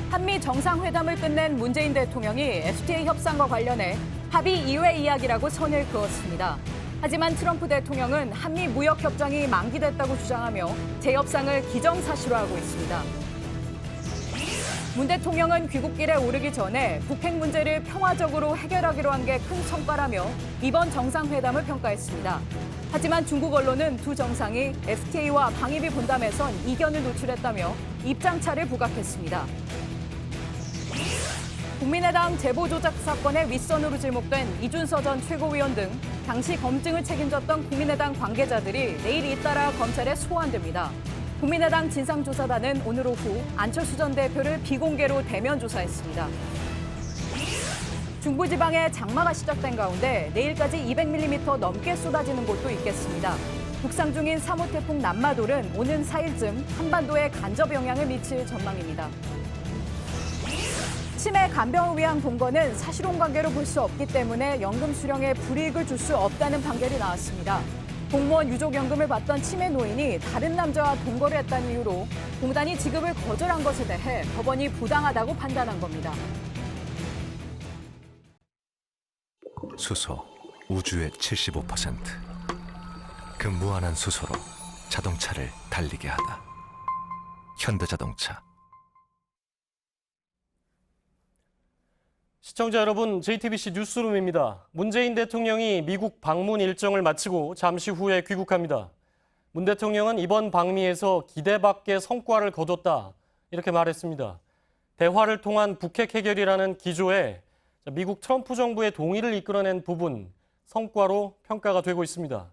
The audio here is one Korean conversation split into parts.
한미 정상회담을 끝낸 문재인 대통령이 FTA 협상과 관련해 합의 이외 이야기라고 선을 그었습니다. 하지만 트럼프 대통령은 한미 무역 협정이 만기됐다고 주장하며 재협상을 기정사실화하고 있습니다. 문 대통령은 귀국길에 오르기 전에 북핵 문제를 평화적으로 해결하기로 한 게 큰 성과라며 이번 정상회담을 평가했습니다. 하지만 중국 언론은 두 정상이 FTA와 방위비 분담에선 이견을 노출했다며 입장차를 부각했습니다. 국민의당 제보 조작 사건의 윗선으로 지목된 이준서 전 최고위원 등 당시 검증을 책임졌던 국민의당 관계자들이 내일 잇따라 검찰에 소환됩니다. 국민의당 진상조사단은 오늘 오후 안철수 전 대표를 비공개로 대면 조사했습니다. 중부지방에 장마가 시작된 가운데 내일까지 200mm 넘게 쏟아지는 곳도 있겠습니다. 북상 중인 3호 태풍 남마돌은 오는 4일쯤 한반도에 간접 영향을 미칠 전망입니다. 치매 간병을 위한 동거는 사실혼 관계로 볼 수 없기 때문에 연금 수령에 불이익을 줄 수 없다는 판결이 나왔습니다. 공무원 유족연금을 받던 치매 노인이 다른 남자와 동거를 했다는 이유로 공단이 지급을 거절한 것에 대해 법원이 부당하다고 판단한 겁니다. 수소, 우주의 75%. 그 무한한 수소로 자동차를 달리게 하다. 현대자동차. 시청자 여러분, JTBC 뉴스룸입니다. 문재인 대통령이 미국 방문 일정을 마치고 잠시 후에 귀국합니다. 문 대통령은 이번 방미에서 기대 밖의 성과를 거뒀다, 이렇게 말했습니다. 대화를 통한 북핵 해결이라는 기조에 미국 트럼프 정부의 동의를 이끌어낸 부분, 성과로 평가가 되고 있습니다.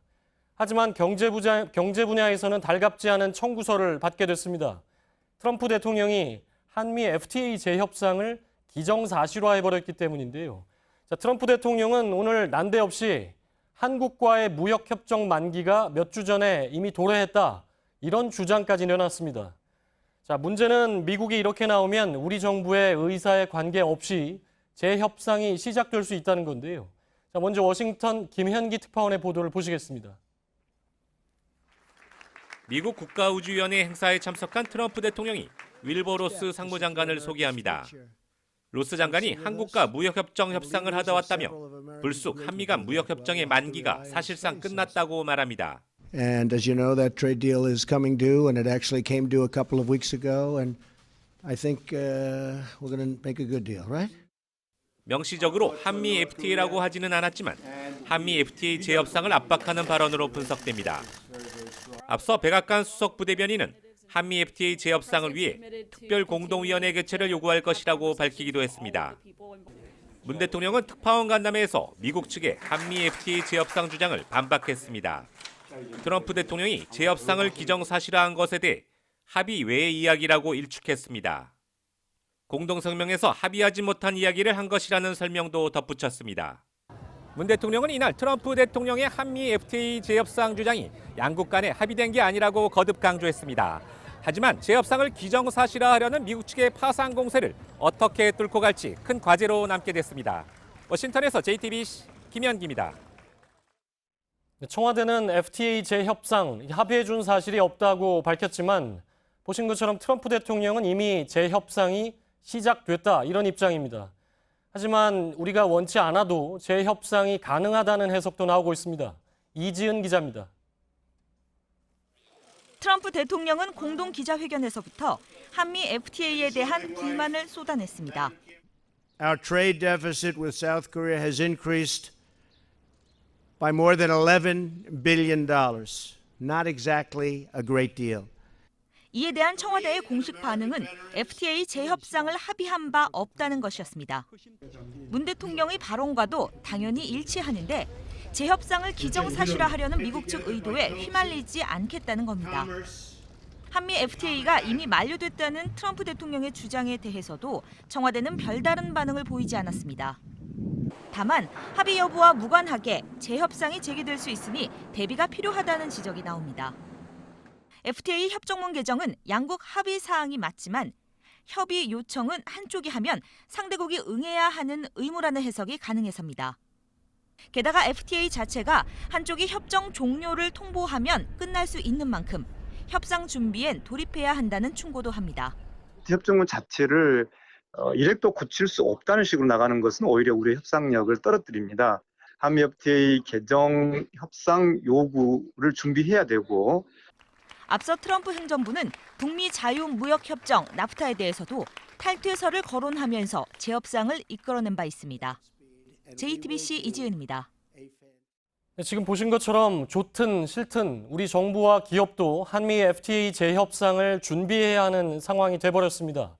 하지만 경제 분야에서는 달갑지 않은 청구서를 받게 됐습니다. 트럼프 대통령이 한미 FTA 재협상을 기정사실화해버렸기 때문인데요. 트럼프 대통령은 오늘 난데없이 한국과의 무역협정 만기가 몇 주 전에 이미 도래했다, 이런 주장까지 내놨습니다. 문제는 미국이 이렇게 나오면 우리 정부의 의사에 관계없이 재협상이 시작될 수 있다는 건데요. 먼저 워싱턴 김현기 특파원의 보도를 보시겠습니다. 미국 국가우주위원회 행사에 참석한 트럼프 대통령이 윌버 로스 상무장관을 소개합니다. 로스 장관이 한국과 무역협정 협상을 하다 왔다며 불쑥 한미 간 무역협정의 만기가 사실상 끝났다고 말합니다. And as you know, that trade deal is coming due, and it actually came due a couple of weeks ago, and I think we're going to make a good deal, right? 명시적으로 한미 FTA라고 하지는 않았지만 한미 FTA 재협상을 압박하는 발언으로 분석됩니다. 앞서 백악관 수석 부대변인은 한미 FTA 재협상을 위해 특별공동위원회 개최를 요구할 것이라고 밝히기도 했습니다. 문 대통령은 특파원 간담회에서 미국 측의 한미 FTA 재협상 주장을 반박했습니다. 트럼프 대통령이 재협상을 기정사실화한 것에 대해 합의 외의 이야기라고 일축했습니다. 공동성명에서 합의하지 못한 이야기를 한 것이라는 설명도 덧붙였습니다. 문 대통령은 이날 트럼프 대통령의 한미 FTA 재협상 주장이 양국 간에 합의된 게 아니라고 거듭 강조했습니다. 하지만 재협상을 기정사실화하려는 미국 측의 파상 공세를 어떻게 뚫고 갈지 큰 과제로 남게 됐습니다. 워싱턴에서 JTBC 김현기입니다. 청와대는 FTA 재협상 합의해 준 사실이 없다고 밝혔지만 보신 것처럼 트럼프 대통령은 이미 재협상이 시작됐다, 이런 입장입니다. 하지만 우리가 원치 않아도 재협상이 가능하다는 해석도 나오고 있습니다. 이지은 기자입니다. 트럼프 대통령은 공동 기자회견에서부터 한미 FTA에 대한 불만을 쏟아냈습니다. Our trade deficit with South Korea has increased by more than $11 billion. Not exactly a great deal. 이에 대한 청와대의 공식 반응은 FTA 재협상을 합의한 바 없다는 것이었습니다. 문 대통령의 발언과도 당연히 일치하는데 재협상을 기정사실화하려는 미국 측 의도에 휘말리지 않겠다는 겁니다. 한미 FTA가 이미 만료됐다는 트럼프 대통령의 주장에 대해서도 청와대는 별다른 반응을 보이지 않았습니다. 다만 합의 여부와 무관하게 재협상이 재개될 수 있으니 대비가 필요하다는 지적이 나옵니다. FTA 협정문 개정은 양국 합의 사항이 맞지만 협의 요청은 한쪽이 하면 상대국이 응해야 하는 의무라는 해석이 가능해서입니다. 게다가 FTA 자체가 한쪽이 협정 종료를 통보하면 끝날 수 있는 만큼 협상 준비엔 돌입해야 한다는 충고도 합니다. 협정문 자체를 이력도 고칠 수 없다는 식으로 나가는 것은 오히려 우리의 협상력을 떨어뜨립니다. 한미 FTA 개정 협상 요구를 준비해야 되고 앞서 트럼프 행정부는 북미 자유무역협정 나프타에 대해서도 탈퇴설을 거론하면서 재협상을 이끌어낸 바 있습니다. JTBC 이지은입니다. 네, 지금 보신 것처럼 좋든 싫든 우리 정부와 기업도 한미 FTA 재협상을 준비해야 하는 상황이 돼버렸습니다.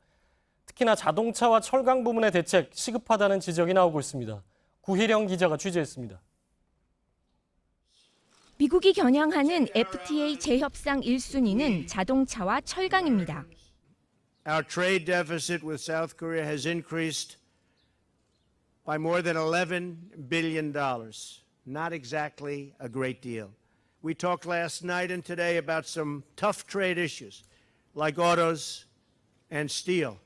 특히나 자동차와 철강 부문의 대책 시급하다는 지적이 나오고 있습니다. 구희령 기자가 취재했습니다. 미국이 겨냥하는 FTA 재협상 1순위는 자동차와 철강입니다. Our trade deficit with South Korea has increased by more than $11 billion. Not exactly a great deal. We talked last night and today about some tough trade issues like autos and steel.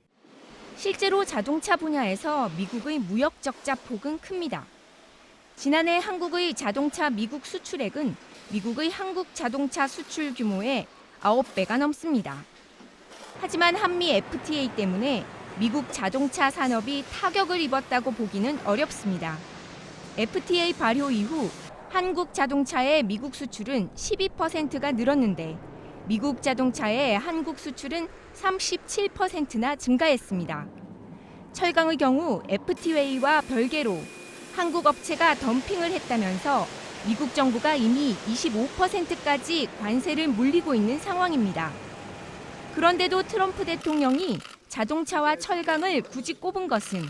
실제로 자동차 분야에서 미국의 무역 적자 폭은 큽니다. 지난해 한국의 자동차 미국 수출액은 미국의 한국 자동차 수출 규모의 9배가 넘습니다. 하지만 한미 FTA 때문에 미국 자동차 산업이 타격을 입었다고 보기는 어렵습니다. FTA 발효 이후 한국 자동차의 미국 수출은 12%가 늘었는데 미국 자동차의 한국 수출은 37%나 증가했습니다. 철강의 경우 FTA와 별개로 한국 업체가 덤핑을 했다면서 미국 정부가 이미 25%까지 관세를 물리고 있는 상황입니다. 그런데도 트럼프 대통령이 자동차와 철강을 굳이 꼽은 것은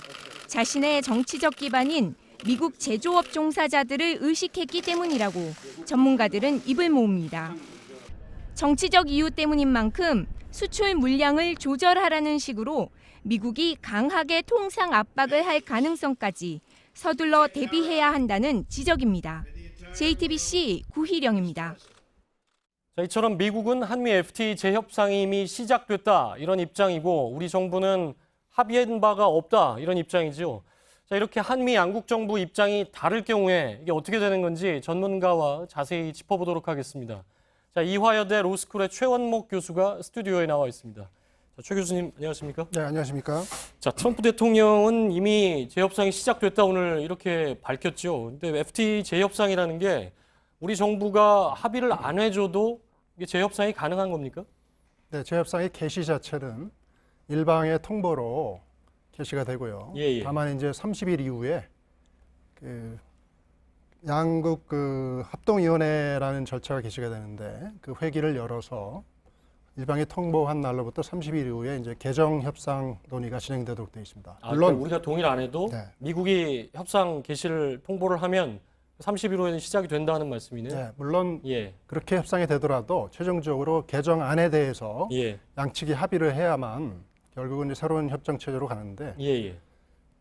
자신의 정치적 기반인 미국 제조업 종사자들을 의식했기 때문이라고 전문가들은 입을 모읍니다. 정치적 이유 때문인 만큼 수출 물량을 조절하라는 식으로 미국이 강하게 통상 압박을 할 가능성까지 서둘러 대비해야 한다는 지적입니다. JTBC 구희령입니다. 자, 이처럼 미국은 한미 FTA 재협상이 이미 시작됐다 이런 입장이고 우리 정부는 합의한 바가 없다 이런 입장이죠. 자, 이렇게 한미 양국 정부 입장이 다를 경우에 이게 어떻게 되는 건지 전문가와 자세히 짚어보도록 하겠습니다. 자, 이화여대 로스쿨의 최원목 교수가 스튜디오에 나와 있습니다. 자, 최 교수님 안녕하십니까? 네, 안녕하십니까? 자, 트럼프 대통령은 이미 재협상이 시작됐다 오늘 이렇게 밝혔죠. 근데 FTA 재협상이라는 게 우리 정부가 합의를 안 해줘도 이게 재협상이 가능한 겁니까? 네, 재협상의 개시 자체는 일방의 통보로 개시가 되고요. 예. 다만 이제 30일 이후에 양국 합동위원회라는 절차가 개시가 되는데 그 회기를 열어서 일방이 통보한 날로부터 30일 이후에 이제 개정 협상 논의가 진행되도록 되어 있습니다. 물론 그러니까 우리가 동의를 안 해도 네. 미국이 협상 개시를 통보를 하면 30일 후에는 시작이 된다는 말씀이네요. 네, 물론 예. 그렇게 협상이 되더라도 최종적으로 개정안에 대해서 예. 양측이 합의를 해야만 결국은 이제 새로운 협정 체제로 가는데 예.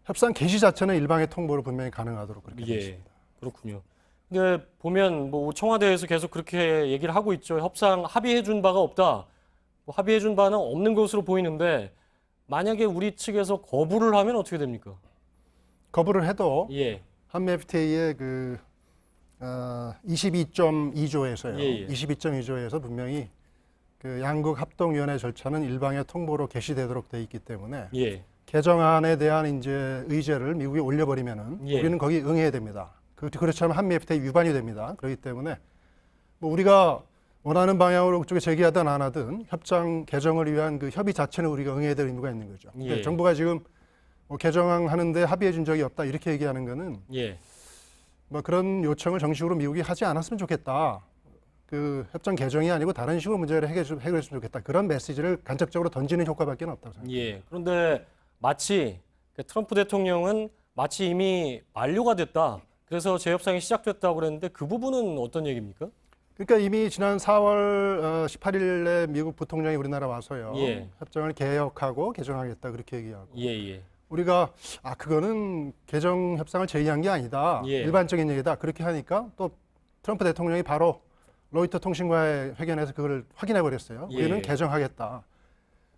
협상 개시 자체는 일방의 통보로 분명히 가능하도록 그렇게 되어 있습니다. 그렇군요. 근데 보면 뭐 청와대에서 계속 그렇게 얘기를 하고 있죠. 협상 합의해 준 바가 없다. 뭐 합의해 준 바는 없는 것으로 보이는데 만약에 우리 측에서 거부를 하면 어떻게 됩니까? 거부를 해도 예. 한미 FTA의 22.2조에서요. 예. 22.2조에서 분명히 그 양국 합동위원회 절차는 일방의 통보로 개시되도록 돼 있기 때문에 예. 개정안에 대한 이제 의제를 미국이 올려버리면은 예. 우리는 거기 응해야 됩니다. 그렇지 않으면 한미 FTA 위반이 됩니다. 그렇기 때문에 뭐 우리가 원하는 방향으로 그쪽에 제기하든 안 하든 협상 개정을 위한 그 협의 자체는 우리가 응해야 될 의무가 있는 거죠. 예. 근데 정부가 지금 뭐 개정하는데 합의해 준 적이 없다 이렇게 얘기하는 거는 예. 뭐 그런 요청을 정식으로 미국이 하지 않았으면 좋겠다. 그 협정 개정이 아니고 다른 식으로 문제를 해결했으면 좋겠다. 그런 메시지를 간접적으로 던지는 효과밖에 없다고 생각합니다. 예. 그런데 마치 트럼프 대통령은 마치 이미 만료가 됐다. 그래서 재협상이 시작됐다고 그랬는데 그 부분은 어떤 얘기입니까? 그러니까 이미 지난 4월 18일에 미국 부통령이 우리나라 와서요. 예. 협정을 개혁하고 개정하겠다 그렇게 얘기하고 예. 우리가 그거는 개정 협상을 제의한 게 아니다. 예. 일반적인 얘기다. 그렇게 하니까 또 트럼프 대통령이 바로 로이터 통신과의 회견에서 그걸 확인해 버렸어요. 예. 우리는 개정하겠다.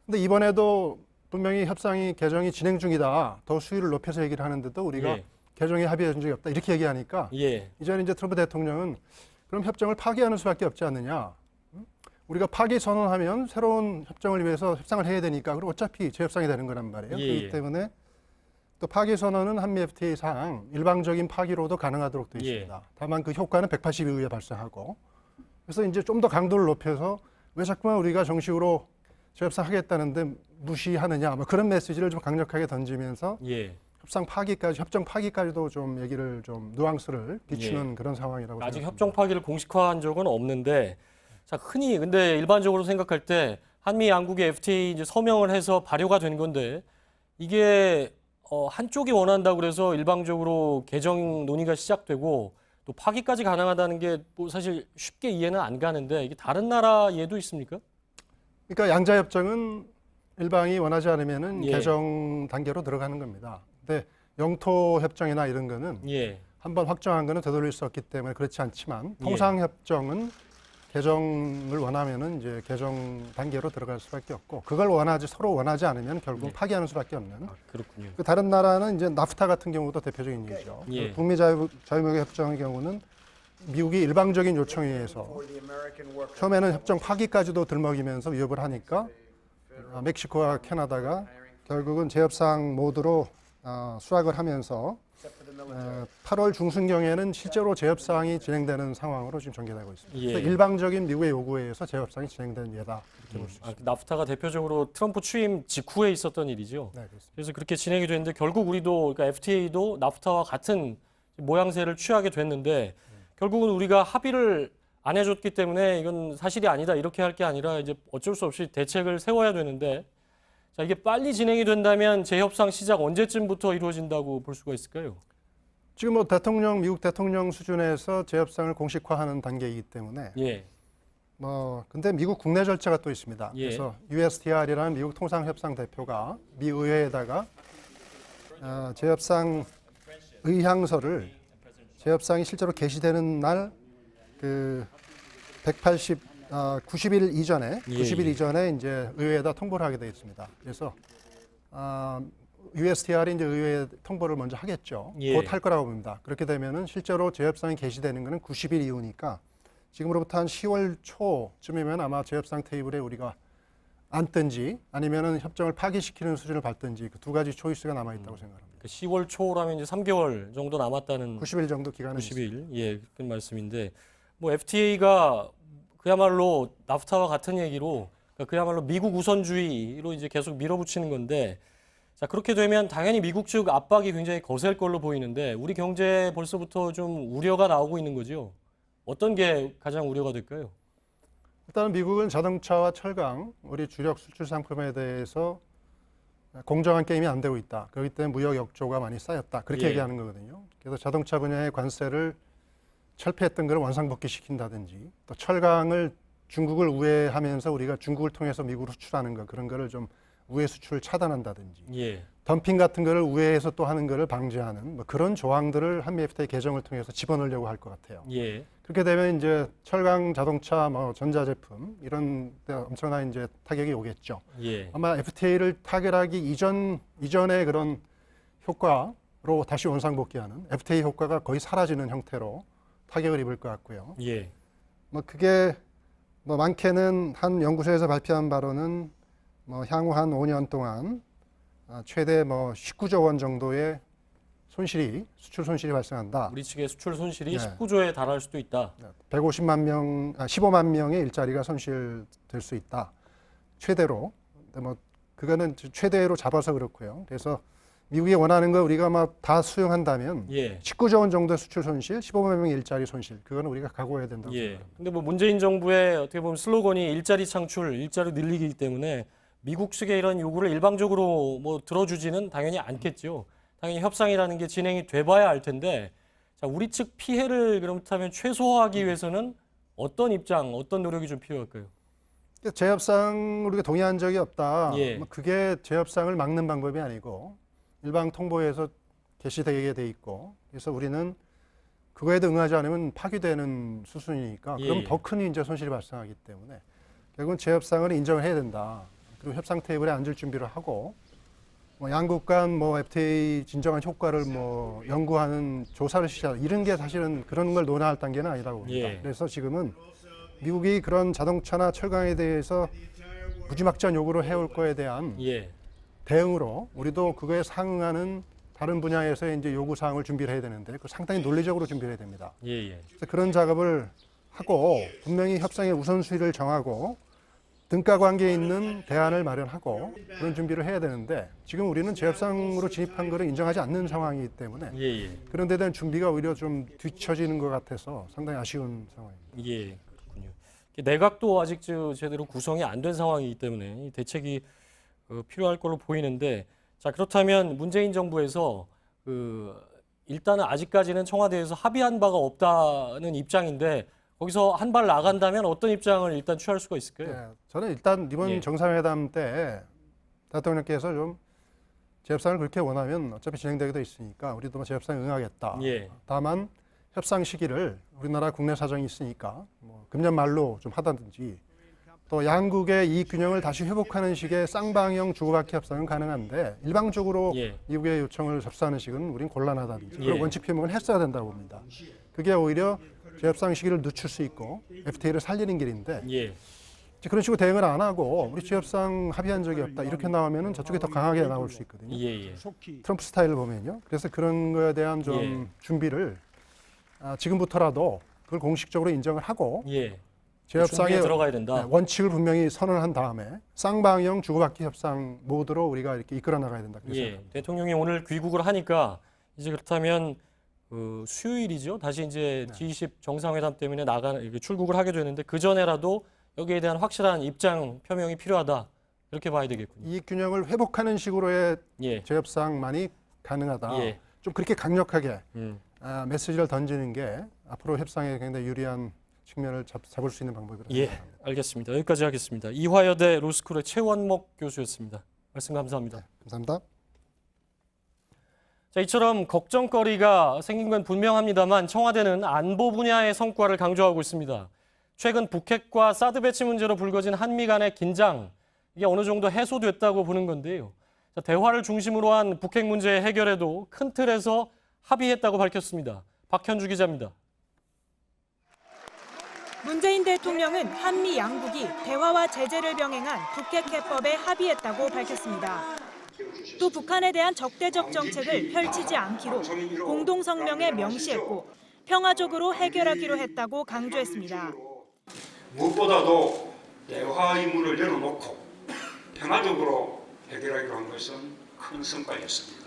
근데 이번에도 분명히 협상이 개정이 진행 중이다. 더 수위를 높여서 얘기를 하는데도 우리가 예. 개정에 합의해 준 적이 없다. 이렇게 얘기하니까 예. 이제는 이제 트럼프 대통령은 그럼 협정을 파기하는 수밖에 없지 않느냐. 우리가 파기 선언하면 새로운 협정을 위해서 협상을 해야 되니까 그리고 어차피 재협상이 되는 거란 말이에요. 예, 그렇기 예. 때문에 또 파기 선언은 한미 FTA상 일방적인 파기로도 가능하도록 되어 예. 있습니다. 다만 그 효과는 180 이후에 발생하고 그래서 이제 좀 더 강도를 높여서 왜 자꾸만 우리가 정식으로 재협상하겠다는데 무시하느냐 뭐 그런 메시지를 좀 강력하게 던지면서 예. 협정 파기까지도 좀 얘기를 좀 뉘앙스를 비추는 그런 상황이라고 아직 생각합니다. 협정 파기를 공식화한 적은 없는데, 자, 흔히 근데 일반적으로 생각할 때 한미 양국의 FTA 이제 서명을 해서 발효가 된 건데 이게 한쪽이 원한다고 그래서 일방적으로 개정 논의가 시작되고 또 파기까지 가능하다는 게 뭐 사실 쉽게 이해는 안 가는데 이게 다른 나라 예도 있습니까? 그러니까 양자 협정은 일방이 원하지 않으면은 예. 개정 단계로 들어가는 겁니다. 근데 영토 협정이나 이런 거는 예. 한번 확정한 거는 되돌릴 수 없기 때문에 그렇지 않지만 예. 통상 협정은 개정을 원하면은 이제 개정 단계로 들어갈 수밖에 없고 그걸 서로 원하지 않으면 결국 예. 파기하는 수밖에 없는. 그렇군요. 그 다른 나라는 이제 나프타 같은 경우도 대표적인 예죠. 예. 북미 자유무역 협정의 경우는 미국이 일방적인 요청에 의해서 처음에는 협정 파기까지도 들먹이면서 위협을 하니까 멕시코와 캐나다가 결국은 재협상 모드로 수락을 하면서 8월 중순경에는 실제로 재협상이 진행되는 상황으로 지금 전개되고 있습니다. 예. 그래서 일방적인 미국의 요구에 의해서 재협상이 진행된 예다 이렇게 볼 수 있습니다. 나프타가 대표적으로 트럼프 취임 직후에 있었던 일이죠. 네, 그렇습니다. 그래서 그렇게 진행이 됐는데 결국 우리도 그러니까 FTA도 나프타와 같은 모양새를 취하게 됐는데 결국은 우리가 합의를 안 해줬기 때문에 이건 사실이 아니다 이렇게 할 게 아니라 이제 어쩔 수 없이 대책을 세워야 되는데 자 이게 빨리 진행이 된다면 재협상 시작 언제쯤부터 이루어진다고 볼 수가 있을까요? 지금 뭐 미국 대통령 수준에서 재협상을 공식화하는 단계이기 때문에 예, 근데 미국 국내 절차가 또 있습니다. 예. 그래서 USTR이라는 미국 통상협상 대표가 미 의회에다가 재협상 의향서를 재협상이 실제로 개시되는 날 그 90일 이전에 예, 90일 예. 이전에 이제 의회에다 통보를 하게 되어 있습니다. 그래서 USTR이 이제 의회에 통보를 먼저 하겠죠. 예. 곧 할 거라고 봅니다. 그렇게 되면은 실제로 재협상이 개시되는 것은 90일 이후니까 지금으로부터 한 10월 초쯤이면 아마 재협상 테이블에 우리가 앉든지 아니면은 협정을 파기시키는 수준을 밟든지 그 두 가지 초이스가 남아 있다고 생각합니다. 그 10월 초라면 이제 3개월 정도 남았다는 90일 정도 기간은 있습니다. 90일 예 그런 말씀인데 뭐 FTA가 그야말로 나프타와 같은 얘기로 그러니까 그야말로 미국 우선주의로 이제 계속 밀어붙이는 건데 자 그렇게 되면 당연히 미국 측 압박이 굉장히 거셀 걸로 보이는데 우리 경제에 벌써부터 좀 우려가 나오고 있는 거죠. 어떤 게 가장 우려가 될까요? 일단은 미국은 자동차와 철강, 우리 주력 수출 상품에 대해서 공정한 게임이 안 되고 있다. 그렇기 때문에 무역 역조가 많이 쌓였다. 그렇게 예. 얘기하는 거거든요. 그래서 자동차 분야의 관세를 철폐했던 걸 원상복귀시킨다든지 또 철강을 중국을 우회하면서 우리가 중국을 통해서 미국으로 수출하는 거 그런 거를 좀 우회 수출을 차단한다든지 예. 덤핑 같은 거를 우회해서 또 하는 거를 방지하는 뭐 그런 조항들을 한미 FTA 개정을 통해서 집어넣으려고 할 것 같아요. 예. 그렇게 되면 이제 철강, 자동차, 뭐 전자제품 이런 데 엄청난 이제 타격이 오겠죠. 예. 아마 FTA를 타결하기 이전의 그런 효과로 다시 원상복귀하는 FTA 효과가 거의 사라지는 형태로 타격을 입을 것 같고요. 예. 뭐 그게 뭐 많게는 한 연구소에서 발표한 바로는 뭐 향후 한 5년 동안 최대 뭐 19조 원 정도의 수출 손실이 발생한다. 우리 측의 수출 손실이 네. 19조에 달할 수도 있다. 15만 명의 일자리가 손실될 수 있다. 최대로. 근데 뭐 그거는 최대로 잡아서 그렇고요. 그래서 미국이 원하는 거 우리가 막 다 수용한다면 예. 19조 원 정도의 수출 손실, 15만 명의 일자리 손실. 그거는 우리가 각오해야 된다고 예. 생각합니다. 근데 뭐 문재인 정부의 어떻게 보면 슬로건이 일자리 창출, 일자리 늘리기이기 때문에 미국 측의 이런 요구를 일방적으로 뭐 들어주지는 당연히 않겠죠. 당연히 협상이라는 게 진행이 돼봐야 알 텐데, 자 우리 측 피해를 그렇다면 최소화하기 위해서는 어떤 입장, 어떤 노력이 좀 필요할까요? 재협상 우리가 동의한 적이 없다. 예. 뭐 그게 재협상을 막는 방법이 아니고 일방 통보에서 개시되게 돼 있고, 그래서 우리는 그거에도 응하지 않으면 파기되는 수순이니까 그럼 예. 더 큰 이제 손실이 발생하기 때문에 결국은 재협상을 인정을 해야 된다. 그리고 협상 테이블에 앉을 준비를 하고 뭐 양국 간 뭐 FTA 진정한 효과를 뭐 연구하는 조사를 시작 이런 게 사실은 그런 걸 논의할 단계는 아니라고 봅니다. 예. 그래서 지금은 미국이 그런 자동차나 철강에 대해서 무지막지한 요구를 해올 거에 대한 예. 대응으로 우리도 그거에 상응하는 다른 분야에서의 이제 요구 사항을 준비를 해야 되는데 그 상당히 논리적으로 준비를 해야 됩니다. 예. 그래서 그런 작업을 하고 분명히 협상의 우선순위를 정하고 등가 관계에 있는 대안을 마련하고 그런 준비를 해야 되는데 지금 우리는 재협상으로 진입한 것을 인정하지 않는 상황이기 때문에 예. 그런 데 대한 준비가 오히려 좀 뒤처지는 것 같아서 상당히 아쉬운 상황입니다. 예. 그렇군요. 내각도 아직 제대로 구성이 안 된 상황이기 때문에 이 대책이 필요할 걸로 보이는데 자 그렇다면 문재인 정부에서 일단은 아직까지는 청와대에서 합의한 바가 없다는 입장인데 거기서 한 발 나간다면 어떤 입장을 일단 취할 수가 있을까요? 네, 저는 일단 이번 예. 정상회담 때 대통령께서 좀 재협상을 그렇게 원하면 어차피 진행되게 돼 있으니까 우리도 재협상에 응하겠다. 예. 다만 협상 시기를 우리나라 국내 사정이 있으니까 뭐 금년 말로 좀 하다든지 또 양국의 이익 균형을 다시 회복하는 식의 쌍방형 주고받기 협상은 가능한데 일방적으로 예. 미국의 요청을 접수하는 식은 우린 곤란하다든지 예. 그런 원칙 표명을 했어야 된다고 봅니다. 그게 오히려 재협상 시기를 늦출 수 있고 FTA를 살리는 길인데 예. 그런 식으로 대응을 안 하고 우리 재협상 합의한 적이 없다 이렇게 나오면은 저쪽이 더 강하게 나올 수 있거든요. 예. 트럼프 스타일을 보면요. 그래서 그런 거에 대한 좀 예. 준비를 지금부터라도 그걸 공식적으로 인정을 하고 예. 재협상에 준비에 들어가야 된다. 원칙을 분명히 선언한 다음에 쌍방형 주고받기 협상 모드로 우리가 이렇게 이끌어 나가야 된다. 그래서 예. 대통령이 오늘 귀국을 하니까 이제 그렇다면 수요일이죠. 다시 이제 G20 정상회담 때문에 출국을 하게 되는데 그 전에라도 여기에 대한 확실한 입장 표명이 필요하다. 이렇게 봐야 되겠군요. 이익 균형을 회복하는 식으로의 예. 재협상만이 가능하다. 예. 좀 그렇게 강력하게 음. 메시지를 던지는 게 앞으로 협상에 굉장히 유리한 측면을 잡을 수 있는 방법이라고 예. 생각합니다. 알겠습니다. 여기까지 하겠습니다. 이화여대 로스쿨의 최원목 교수였습니다. 말씀 감사합니다. 감사합니다. 자, 이처럼 걱정거리가 생긴 건 분명합니다만 청와대는 안보 분야의 성과를 강조하고 있습니다. 최근 북핵과 사드 배치 문제로 불거진 한미 간의 긴장, 이게 어느 정도 해소됐다고 보는 건데요. 자, 대화를 중심으로 한 북핵 문제 해결에도 큰 틀에서 합의했다고 밝혔습니다. 박현주 기자입니다. 문재인 대통령은 한미 양국이 대화와 제재를 병행한 북핵 해법에 합의했다고 밝혔습니다. 또 북한에 대한 적대적 정책을 펼치지 않기로 공동성명에 명시했고 평화적으로 해결하기로 했다고 강조했습니다. 무엇보다도 대화 의문을 열어놓고 평화적으로 해결하기로 한 것은 큰 성과였습니다.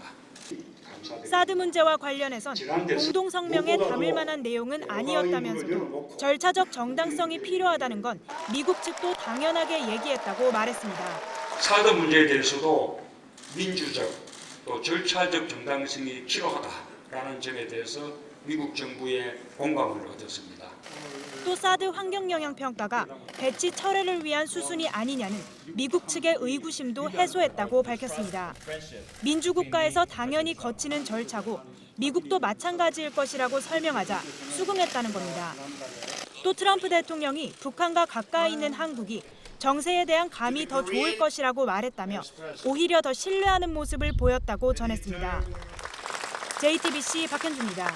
사드 문제와 관련해선 공동성명에 담을 만한 내용은 아니었다면서도 절차적 정당성이 필요하다는 건 미국 측도 당연하게 얘기했다고 말했습니다. 사드 문제에 대해서도 민주적 또 절차적 정당성이 필요하다라는 점에 대해서 미국 정부의 공감을 얻었습니다. 또 사드 환경영향평가가 배치 철회를 위한 수순이 아니냐는 미국 측의 의구심도 해소했다고 밝혔습니다. 민주국가에서 당연히 거치는 절차고 미국도 마찬가지일 것이라고 설명하자 수긍했다는 겁니다. 또 트럼프 대통령이 북한과 가까이 있는 한국이 정세에 대한 감이 더 좋을 것이라고 말했다며 오히려 더 신뢰하는 모습을 보였다고 전했습니다. JTBC 박현주입니다.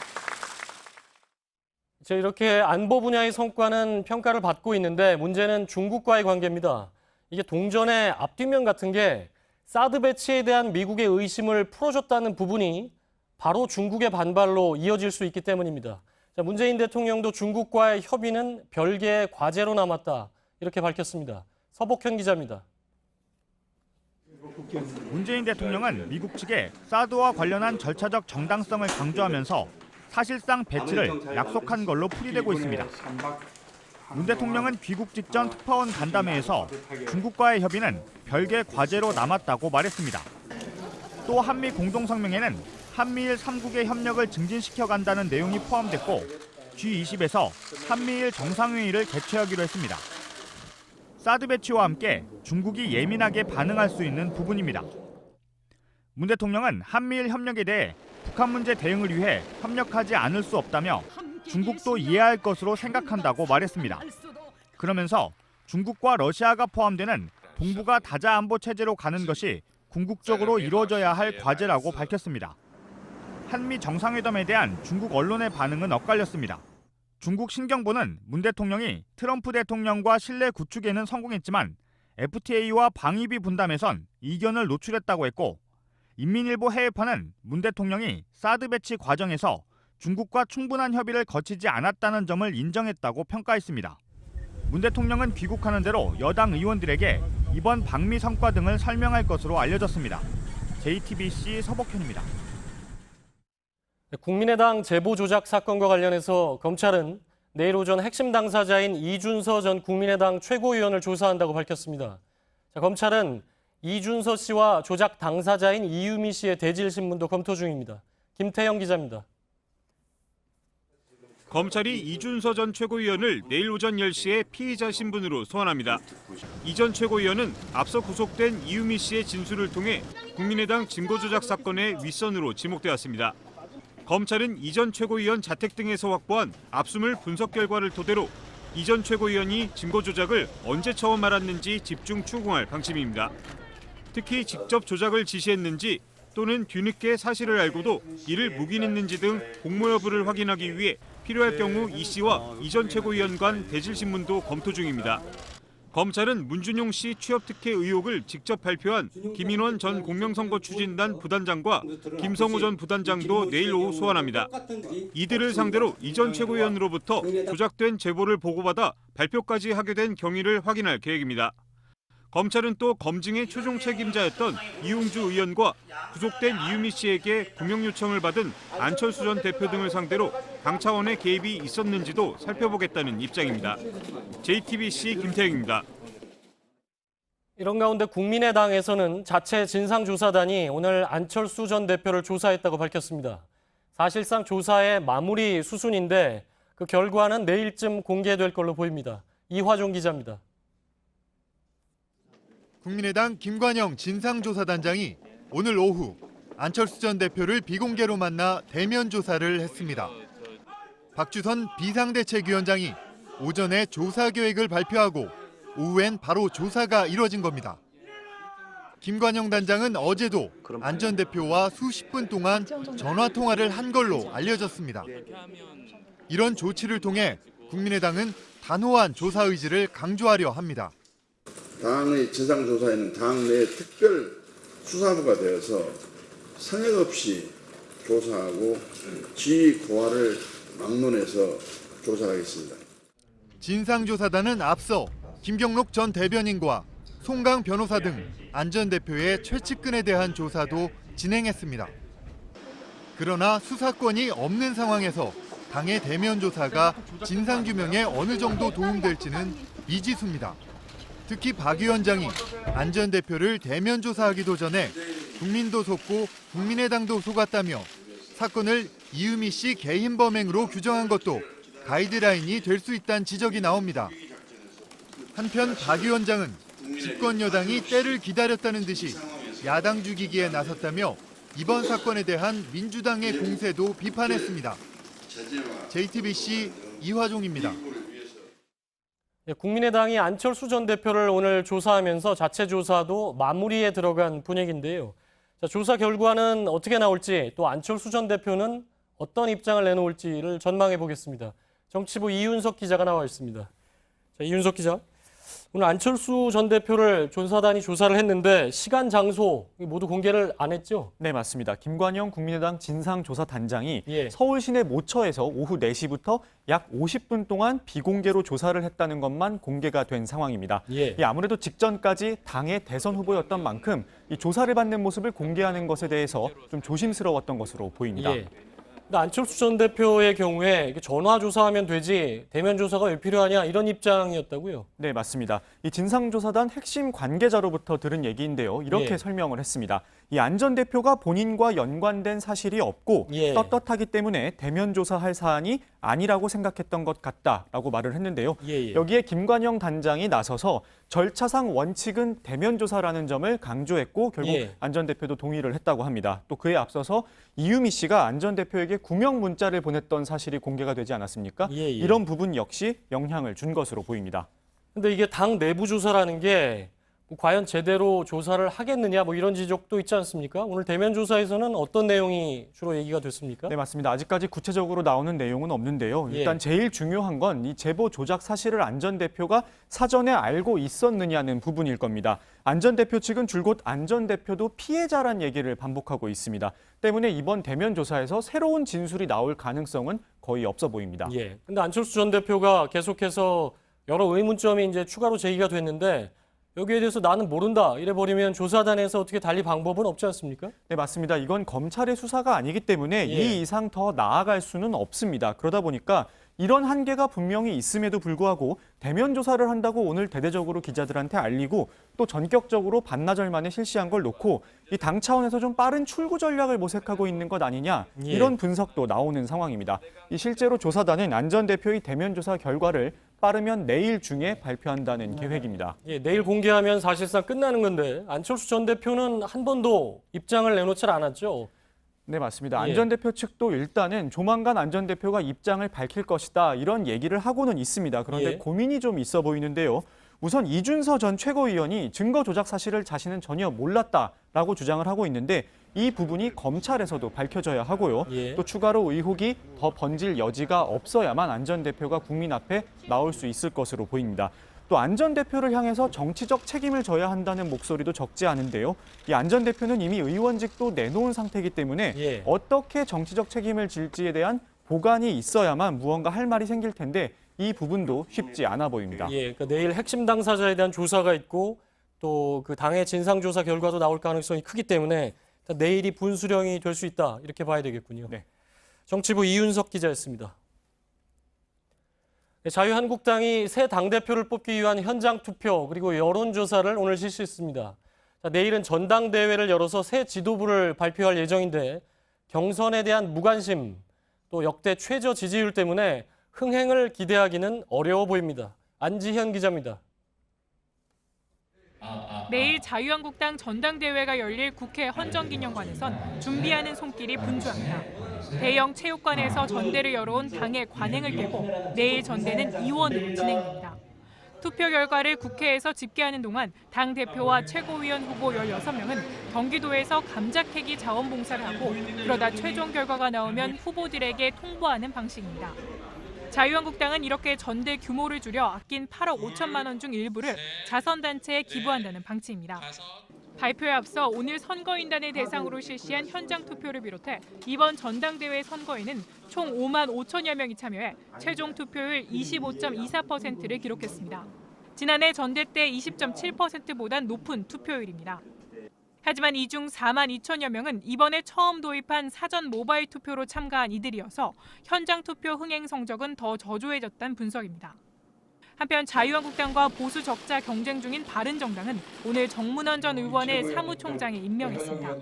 자, 이렇게 안보 분야의 성과는 평가를 받고 있는데 문제는 중국과의 관계입니다. 이게 동전의 앞뒷면 같은 게 사드 배치에 대한 미국의 의심을 풀어줬다는 부분이 바로 중국의 반발로 이어질 수 있기 때문입니다. 자, 문재인 대통령도 중국과의 협의는 별개의 과제로 남았다. 이렇게 밝혔습니다. 서복현 기자입니다. 문재인 대통령은 미국 측에 사드와 관련한 절차적 정당성을 강조하면서 사실상 배치를 약속한 걸로 풀이되고 있습니다. 문 대통령은 귀국 직전 특파원 간담회에서 중국과의 협의는 별개 과제로 남았다고 말했습니다. 또 한미 공동성명에는 한미일 3국의 협력을 증진시켜 간다는 내용이 포함됐고 G20에서 한미일 정상회의를 개최하기로 했습니다. 사드 배치와 함께 중국이 예민하게 반응할 수 있는 부분입니다. 문 대통령은 한미일 협력에 대해 북한 문제 대응을 위해 협력하지 않을 수 없다며 중국도 이해할 것으로 생각한다고 말했습니다. 그러면서 중국과 러시아가 포함되는 동북아 다자 안보 체제로 가는 것이 궁극적으로 이루어져야 할 과제라고 밝혔습니다. 한미 정상회담에 대한 중국 언론의 반응은 엇갈렸습니다. 중국 신경보는 문 대통령이 트럼프 대통령과 신뢰 구축에는 성공했지만 FTA와 방위비 분담에선 이견을 노출했다고 했고, 인민일보 해외판은 문 대통령이 사드 배치 과정에서 중국과 충분한 협의를 거치지 않았다는 점을 인정했다고 평가했습니다. 문 대통령은 귀국하는 대로 여당 의원들에게 이번 방미 성과 등을 설명할 것으로 알려졌습니다. JTBC 서복현입니다. 국민의당 제보 조작 사건과 관련해서 검찰은 내일 오전 핵심 당사자인 이준서 전 국민의당 최고위원을 조사한다고 밝혔습니다. 검찰은 이준서 씨와 조작 당사자인 이유미 씨의 대질 신문도 검토 중입니다. 김태형 기자입니다. 검찰이 이준서 전 최고위원을 내일 오전 10시에 피의자 신분으로 소환합니다. 이 전 최고위원은 앞서 구속된 이유미 씨의 진술을 통해 국민의당 증거조작 사건의 윗선으로 지목되었습니다. 검찰은 이 전 최고위원 자택 등에서 확보한 압수물 분석 결과를 토대로 이 전 최고위원이 증거조작을 언제 처음 알았는지 집중 추궁할 방침입니다. 특히 직접 조작을 지시했는지 또는 뒤늦게 사실을 알고도 이를 묵인했는지 등 공모 여부를 확인하기 위해 필요할 경우 이 씨와 이 전 최고위원 간 대질 신문도 검토 중입니다. 검찰은 문준용 씨 취업 특혜 의혹을 직접 발표한 김인원 전 공명선거추진단 부단장과 김성호 전 부단장도 내일 오후 소환합니다. 이들을 상대로 이 전 최고위원으로부터 조작된 제보를 보고받아 발표까지 하게 된 경위를 확인할 계획입니다. 검찰은 또 검증의 최종 책임자였던 이용주 의원과 구속된 이유미 씨에게 구명 요청을 받은 안철수 전 대표 등을 상대로 당 차원의 개입이 있었는지도 살펴보겠다는 입장입니다. JTBC 김태형입니다. 이런 가운데 국민의당에서는 자체 진상조사단이 오늘 안철수 전 대표를 조사했다고 밝혔습니다. 사실상 조사의 마무리 수순인데 그 결과는 내일쯤 공개될 걸로 보입니다. 이화종 기자입니다. 국민의당 김관영 진상조사단장이 오늘 오후 안철수 전 대표를 비공개로 만나 대면 조사를 했습니다. 박주선 비상대책위원장이 오전에 조사 계획을 발표하고 오후엔 바로 조사가 이뤄진 겁니다. 김관영 단장은 어제도 안 전 대표와 수십 분 동안 전화 통화를 한 걸로 알려졌습니다. 이런 조치를 통해 국민의당은 단호한 조사 의지를 강조하려 합니다. 당의 진상조사에는 당 내 특별 수사부가 되어서 성역 없이 조사하고 지휘 고하를 막론해서 조사하겠습니다. 진상조사단은 앞서 김경록 전 대변인과 송강 변호사 등 안 전 대표의 최측근에 대한 조사도 진행했습니다. 그러나 수사권이 없는 상황에서 당의 대면 조사가 진상규명에 어느 정도 도움될지는 미지수입니다. 특히 박 위원장이 안 전 대표를 대면 조사하기도 전에 국민도 속고 국민의당도 속았다며 사건을 이유미 씨 개인 범행으로 규정한 것도 가이드라인이 될 수 있다는 지적이 나옵니다. 한편 박 위원장은 집권 여당이 때를 기다렸다는 듯이 야당 죽이기에 나섰다며 이번 사건에 대한 민주당의 공세도 비판했습니다. JTBC 이화종입니다. 국민의당이 안철수 전 대표를 오늘 조사하면서 자체 조사도 마무리에 들어간 분위기인데요. 조사 결과는 어떻게 나올지 또 안철수 전 대표는 어떤 입장을 내놓을지를 전망해 보겠습니다. 정치부 이윤석 기자가 나와 있습니다. 이윤석 기자, 오늘 안철수 전 대표를 조사단이 조사를 했는데 시간, 장소 모두 공개를 안 했죠? 네, 맞습니다. 김관영 국민의당 진상조사단장이 예. 서울 시내 모처에서 오후 4시부터 약 50분 동안 비공개로 조사를 했다는 것만 공개가 된 상황입니다. 예. 아무래도 직전까지 당의 대선 후보였던 만큼 이 조사를 받는 모습을 공개하는 것에 대해서 좀 조심스러웠던 것으로 보입니다. 예. 근데 안철수 전 대표의 경우에 전화 조사하면 되지 대면 조사가 왜 필요하냐 이런 입장이었다고요? 네, 맞습니다. 이 진상조사단 핵심 관계자로부터 들은 얘기인데요. 이렇게 예. 설명을 했습니다. 이 안 전 대표가 본인과 연관된 사실이 없고 예. 떳떳하기 때문에 대면 조사할 사안이 아니라고 생각했던 것 같다라고 말을 했는데요. 예. 여기에 김관영 단장이 나서서 절차상 원칙은 대면 조사라는 점을 강조했고 결국 예. 안 전 대표도 동의를 했다고 합니다. 또 그에 앞서서 이유미 씨가 안 전 대표에게 구명 문자를 보냈던 사실이 공개가 되지 않았습니까? 예. 이런 부분 역시 영향을 준 것으로 보입니다. 근데 이게 당 내부 조사라는 게 과연 제대로 조사를 하겠느냐 뭐 이런 지적도 있지 않습니까? 오늘 대면 조사에서는 어떤 내용이 주로 얘기가 됐습니까? 네, 맞습니다. 아직까지 구체적으로 나오는 내용은 없는데요. 일단 제일 중요한 건 이 제보 조작 사실을 안 전 대표가 사전에 알고 있었느냐는 부분일 겁니다. 안 전 대표 측은 줄곧 안 전 대표도 피해자란 얘기를 반복하고 있습니다. 때문에 이번 대면 조사에서 새로운 진술이 나올 가능성은 거의 없어 보입니다. 근데 안철수 전 대표가 계속해서 여러 의문점이 이제 추가로 제기가 됐는데 여기에 대해서 나는 모른다 이래버리면 조사단에서 어떻게 달리 방법은 없지 않습니까? 네, 맞습니다. 이건 검찰의 수사가 아니기 때문에 이 이상 더 나아갈 수는 없습니다. 그러다 보니까 이런 한계가 분명히 있음에도 불구하고 대면 조사를 한다고 오늘 대대적으로 기자들한테 알리고 또 전격적으로 반나절 만에 실시한 걸 놓고 이 당 차원에서 좀 빠른 출구 전략을 모색하고 있는 것 아니냐 이런 분석도 나오는 상황입니다. 이 실제로 조사단은 안 전 대표의 대면 조사 결과를 빠르면 내일 중에 발표한다는 계획입니다. 내일 공개하면 사실상 끝나는 건데 안철수 전 대표는 한 번도 입장을 내놓지 않았죠? 네, 맞습니다. 안 전 대표 측도 일단은 조만간 안 전 대표가 입장을 밝힐 것이다 이런 얘기를 하고는 있습니다. 그런데 고민이 좀 있어 보이는데요. 우선 이준서 전 최고위원이 증거 조작 사실을 자신은 전혀 몰랐다라고 주장을 하고 있는데 이 부분이 검찰에서도 밝혀져야 하고요. 또 추가로 의혹이 더 번질 여지가 없어야만 안 전 대표가 국민 앞에 나올 수 있을 것으로 보입니다. 또 안 전 대표를 향해서 정치적 책임을 져야 한다는 목소리도 적지 않은데요. 이 안 전 대표는 이미 의원직도 내놓은 상태이기 때문에 어떻게 정치적 책임을 질지에 대한 보관이 있어야만 무언가 할 말이 생길 텐데 이 부분도 쉽지 않아 보입니다. 그러니까 내일 핵심 당사자에 대한 조사가 있고 또 그 당의 진상조사 결과도 나올 가능성이 크기 때문에 내일이 분수령이 될 수 있다 이렇게 봐야 되겠군요. 정치부 이윤석 기자였습니다. 자유한국당이 새 당대표를 뽑기 위한 현장 투표 그리고 여론조사를 오늘 실시했습니다. 내일은 전당대회를 열어서 새 지도부를 발표할 예정인데 경선에 대한 무관심 또 역대 최저 지지율 때문에 흥행을 기대하기는 어려워 보입니다. 안지현 기자입니다. 내일 자유한국당 전당대회가 열릴 국회 헌정기념관에선 준비하는 손길이 분주합니다. 대형 체육관에서 전대를 열어온 당의 관행을 깨고 내일 전대는 2원으로 진행됩니다. 투표 결과를 국회에서 집계하는 동안 당대표와 최고위원 후보 16명은 경기도에서 감자 캐기 자원봉사를 하고 그러다 최종 결과가 나오면 후보들에게 통보하는 방식입니다. 자유한국당은 이렇게 전대 규모를 줄여 아낀 8억 5천만 원 중 일부를 자선단체에 기부한다는 방침입니다. 발표에 앞서 오늘 선거인단을 대상으로 실시한 현장 투표를 비롯해 이번 전당대회 선거에는 총 5만 5천여 명이 참여해 최종 투표율 25.24%를 기록했습니다. 지난해 전대 때 20.7%보단 높은 투표율입니다. 하지만 이 중 4만 2천여 명은 이번에 처음 도입한 사전 모바일 투표로 참가한 이들이어서 현장 투표 흥행 성적은 더 저조해졌다는 분석입니다. 한편 자유한국당과 보수 적자 경쟁 중인 바른정당은 오늘 정문원 전 의원을 사무총장에 임명했습니다.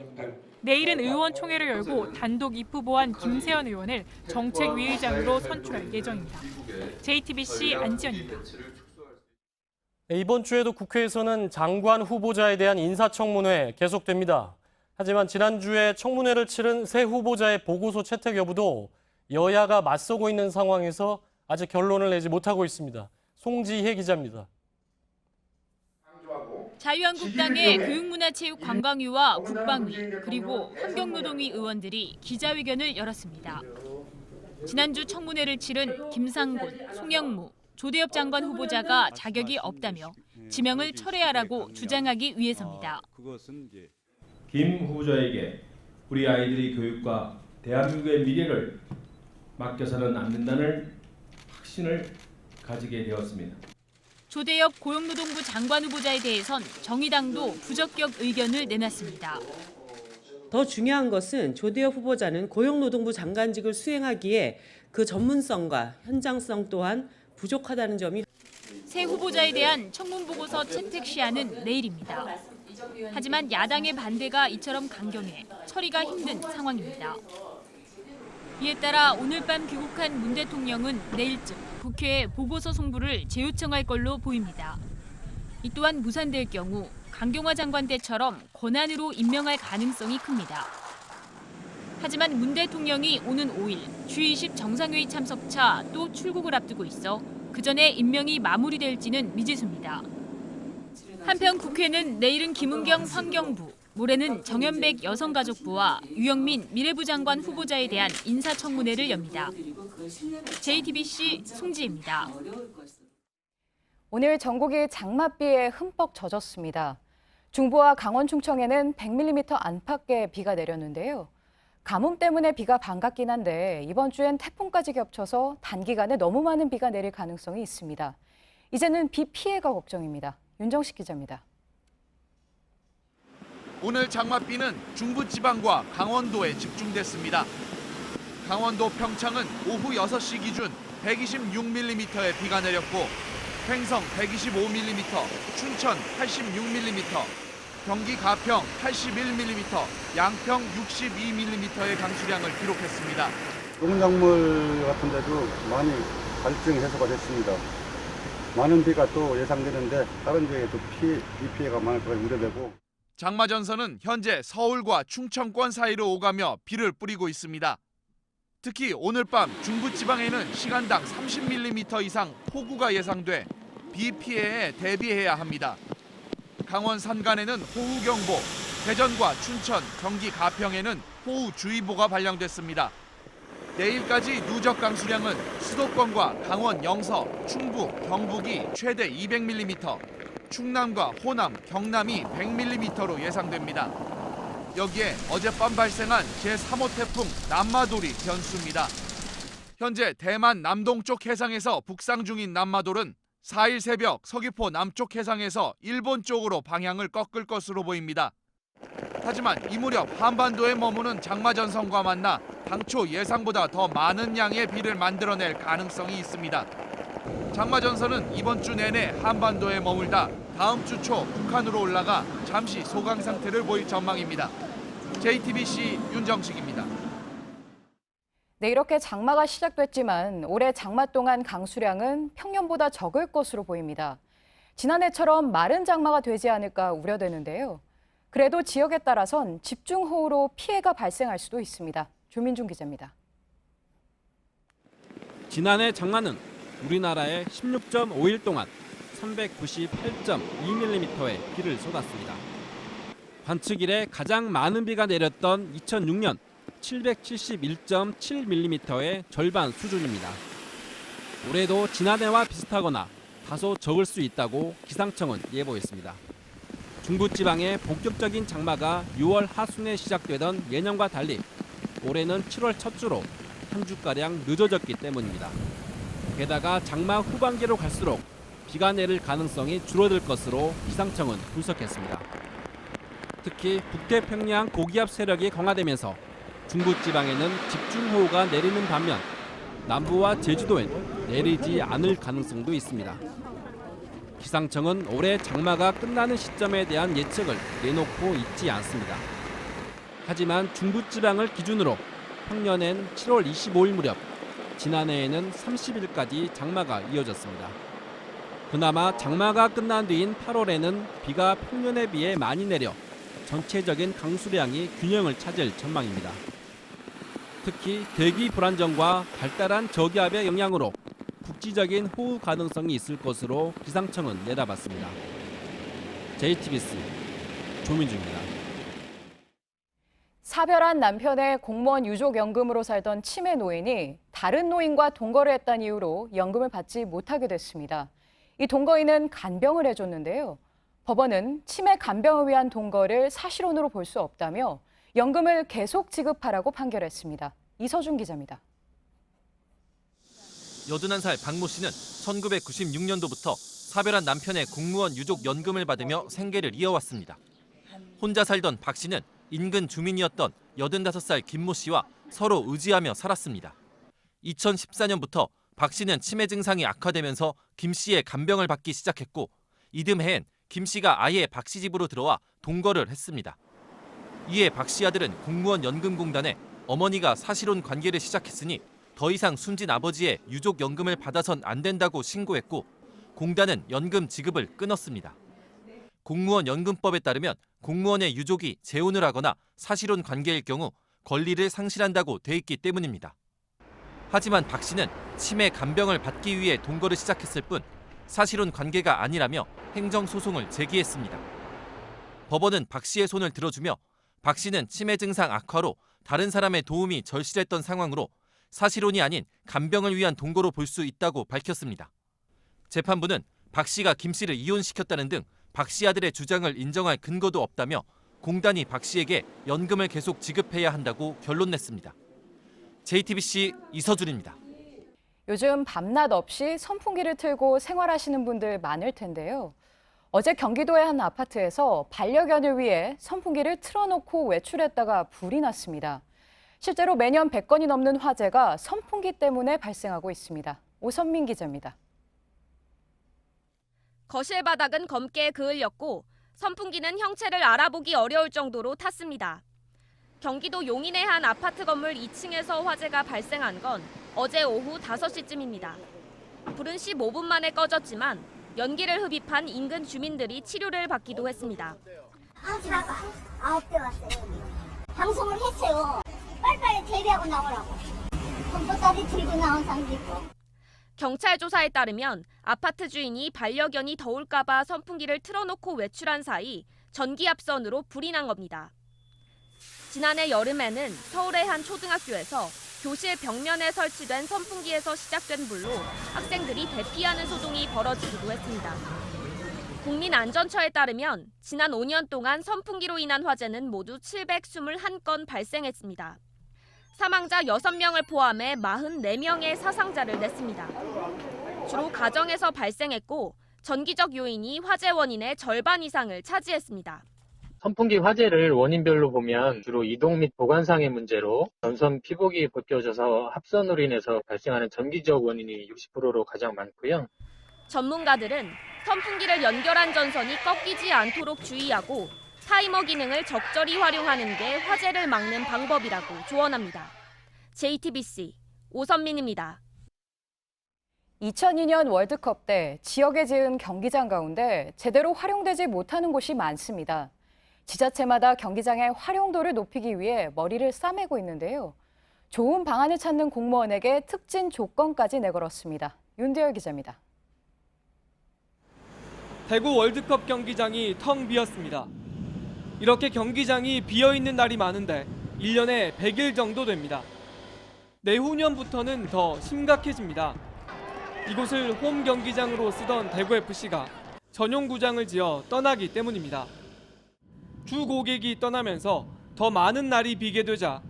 내일은 의원총회를 열고 단독 입후보한 김세현 의원을 정책위의장으로 선출할 예정입니다. JTBC 안지연입니다. 이번 주에도 국회에서는 장관 후보자에 대한 인사청문회 계속됩니다. 하지만 지난주에 청문회를 치른 새 후보자의 보고서 채택 여부도 여야가 맞서고 있는 상황에서 아직 결론을 내지 못하고 있습니다. 송지혜 기자입니다. 자유한국당의 교육문화체육관광위와 국방위 그리고 환경노동위 의원들이 기자회견을 열었습니다. 지난주 청문회를 치른 김상곤, 송영무, 조대엽 장관 후보자가 자격이 없다며 지명을 철회하라고 주장하기 위해서입니다. 김 후보자에게 우리 아이들의 교육과 대한민국의 미래를 맡겨서는 안 된다는 확신을 가지게 되었습니다. 조대엽 고용노동부 장관 후보자에 대해선 정의당도 부적격 의견을 내놨습니다. 더 중요한 것은 조대엽 후보자는 고용노동부 장관직을 수행하기에 그 전문성과 현장성 또한 부족하다는 점이 새 후보자에 대한 청문보고서 채택 시한은 내일입니다. 하지만 야당의 반대가 이처럼 강경해 처리가 힘든 상황입니다. 이에 따라 오늘 밤 귀국한 문 대통령은 내일쯤 국회에 보고서 송부를 재요청할 걸로 보입니다. 이 또한 무산될 경우 강경화 장관 때처럼 권한으로 임명할 가능성이 큽니다. 하지만 문 대통령이 오는 5일 G20 정상회의 참석차 또 출국을 앞두고 있어 그 전에 임명이 마무리될지는 미지수입니다. 한편 국회는 내일은 김은경 환경부, 모레는 정현백 여성가족부와 유영민 미래부 장관 후보자에 대한 인사청문회를 엽니다. JTBC 송지혜입니다. 오늘 전국이 장맛비에 흠뻑 젖었습니다. 중부와 강원 충청에는 100mm 안팎의 비가 내렸는데요. 가뭄 때문에 비가 반갑긴 한데 이번 주엔 태풍까지 겹쳐서 단기간에 너무 많은 비가 내릴 가능성이 있습니다. 이제는 비 피해가 걱정입니다. 윤정식 기자입니다. 오늘 장맛비는 중부지방과 강원도에 집중됐습니다. 강원도 평창은 오후 6시 기준 126mm의 비가 내렸고 횡성 125mm, 춘천 86mm, 경기 가평 81mm, 양평 62mm의 강수량을 기록했습니다. 농작물 같은 데도 많이 갈증 해소가 됐습니다. 많은 비가 또 예상되는데 다른 지역에도 비 피해가 많을 거라 우려되고. 장마전선은 현재 서울과 충청권 사이로 오가며 비를 뿌리고 있습니다. 특히 오늘 밤 중부지방에는 시간당 30mm 이상 폭우가 예상돼 비 피해에 대비해야 합니다. 강원 산간에는 호우경보, 대전과 춘천, 경기 가평에는 호우주의보가 발령됐습니다. 내일까지 누적 강수량은 수도권과 강원 영서, 충북, 경북이 최대 200mm, 충남과 호남, 경남이 100mm로 예상됩니다. 여기에 어젯밤 발생한 제3호 태풍 남마돌이 변수입니다. 현재 대만 남동쪽 해상에서 북상 중인 남마돌은 4일 새벽 서귀포 남쪽 해상에서 일본 쪽으로 방향을 꺾을 것으로 보입니다. 하지만 이 무렵 한반도에 머무는 장마전선과 만나 당초 예상보다 더 많은 양의 비를 만들어낼 가능성이 있습니다. 장마전선은 이번 주 내내 한반도에 머물다 다음 주 초 북한으로 올라가 잠시 소강 상태를 보일 전망입니다. JTBC 윤정식입니다. 네, 이렇게 장마가 시작됐지만 올해 장마 동안 강수량은 평년보다 적을 것으로 보입니다. 지난해처럼 마른 장마가 되지 않을까 우려되는데요. 그래도 지역에 따라선 집중호우로 피해가 발생할 수도 있습니다. 조민중 기자입니다. 지난해 장마는 우리나라에 16.5일 동안 398.2mm의 비를 쏟았습니다. 관측 이래 가장 많은 비가 내렸던 2006년 771.7mm의 절반 수준입니다. 올해도 지난해와 비슷하거나 다소 적을 수 있다고 기상청은 예보했습니다. 중부지방의 본격적인 장마가 6월 하순에 시작되던 예년과 달리 올해는 7월 첫 주로 한 주가량 늦어졌기 때문입니다. 게다가 장마 후반기로 갈수록 비가 내릴 가능성이 줄어들 것으로 기상청은 분석했습니다. 특히 북태평양 고기압 세력이 강화되면서 중부지방에는 집중호우가 내리는 반면 남부와 제주도엔 내리지 않을 가능성도 있습니다. 기상청은 올해 장마가 끝나는 시점에 대한 예측을 내놓고 있지 않습니다. 하지만 중부지방을 기준으로 평년엔 7월 25일 무렵, 지난해에는 30일까지 장마가 이어졌습니다. 그나마 장마가 끝난 뒤인 8월에는 비가 평년에 비해 많이 내려 전체적인 강수량이 균형을 찾을 전망입니다. 특히 대기 불안정과 발달한 저기압의 영향으로 국지적인 호우 가능성이 있을 것으로 기상청은 내다봤습니다. JTBC 조민주입니다. 사별한 남편의 공무원 유족연금으로 살던 치매 노인이 다른 노인과 동거를 했다는 이유로 연금을 받지 못하게 됐습니다. 이 동거인은 간병을 해줬는데요. 법원은 치매 간병을 위한 동거를 사실혼으로 볼 수 없다며 연금을 계속 지급하라고 판결했습니다. 이서준 기자입니다. 81살 박모 씨는 1996년도부터 사별한 남편의 공무원 유족 연금을 받으며 생계를 이어왔습니다. 혼자 살던 박 씨는 인근 주민이었던 85살 김모 씨와 서로 의지하며 살았습니다. 2014년부터 박 씨는 치매 증상이 악화되면서 김 씨의 간병을 받기 시작했고 이듬해엔 김 씨가 아예 박 씨 집으로 들어와 동거를 했습니다. 이에 박 씨 아들은 공무원 연금공단에 어머니가 사실혼 관계를 시작했으니 더 이상 숨진 아버지의 유족 연금을 받아선 안 된다고 신고했고 공단은 연금 지급을 끊었습니다. 공무원 연금법에 따르면 공무원의 유족이 재혼을 하거나 사실혼 관계일 경우 권리를 상실한다고 돼 있기 때문입니다. 하지만 박 씨는 치매 간병을 받기 위해 동거를 시작했을 뿐 사실혼 관계가 아니라며 행정소송을 제기했습니다. 법원은 박 씨의 손을 들어주며 박 씨는 치매 증상 악화로 다른 사람의 도움이 절실했던 상황으로 사실혼이 아닌 간병을 위한 동거로 볼 수 있다고 밝혔습니다. 재판부는 박 씨가 김 씨를 이혼시켰다는 등 박 씨 아들의 주장을 인정할 근거도 없다며 공단이 박 씨에게 연금을 계속 지급해야 한다고 결론 냈습니다. JTBC 이서준입니다. 요즘 밤낮 없이 선풍기를 틀고 생활하시는 분들 많을 텐데요. 어제 경기도의 한 아파트에서 반려견을 위해 선풍기를 틀어놓고 외출했다가 불이 났습니다. 실제로 매년 100건이 넘는 화재가 선풍기 때문에 발생하고 있습니다. 오선민 기자입니다. 거실 바닥은 검게 그을렸고 선풍기는 형체를 알아보기 어려울 정도로 탔습니다. 경기도 용인의 한 아파트 건물 2층에서 화재가 발생한 건 어제 오후 5시쯤입니다. 불은 15분 만에 꺼졌지만 연기를 흡입한 인근 주민들이 치료를 받기도 했습니다. 지나가 9대 왔어요. 방송을 했어요. 빨리빨리 대비하고 나오라고. 컴퓨터까지 들고 나온 사람도 있고. 경찰 조사에 따르면 아파트 주인이 반려견이 더울까 봐 선풍기를 틀어놓고 외출한 사이 전기압선으로 불이 난 겁니다. 지난해 여름에는 서울의 한 초등학교에서 교실 벽면에 설치된 선풍기에서 시작된 불로 학생들이 대피하는 소동이 벌어지기도 했습니다. 국민안전처에 따르면 지난 5년 동안 선풍기로 인한 화재는 모두 721건 발생했습니다. 사망자 6명을 포함해 44명의 사상자를 냈습니다. 주로 가정에서 발생했고 전기적 요인이 화재 원인의 절반 이상을 차지했습니다. 선풍기 화재를 원인별로 보면 주로 이동 및 보관상의 문제로 전선 피복이 벗겨져서 합선으로 인해서 발생하는 전기적 원인이 60%로 가장 많고요. 전문가들은 선풍기를 연결한 전선이 꺾이지 않도록 주의하고 타이머 기능을 적절히 활용하는 게 화재를 막는 방법이라고 조언합니다. JTBC 오선민입니다. 2002년 월드컵 때 지역에 지은 경기장 가운데 제대로 활용되지 못하는 곳이 많습니다. 지자체마다 경기장의 활용도를 높이기 위해 머리를 싸매고 있는데요. 좋은 방안을 찾는 공무원에게 특진 조건까지 내걸었습니다. 윤대열 기자입니다. 대구 월드컵 경기장이 텅 비었습니다. 이렇게 경기장이 비어있는 날이 많은데 1년에 100일 정도 됩니다. 내후년부터는 더 심각해집니다. 이곳을 홈 경기장으로 쓰던 대구FC가 전용 구장을 지어 떠나기 때문입니다. 주 고객이 떠나면서 더 많은 날이 비게 되자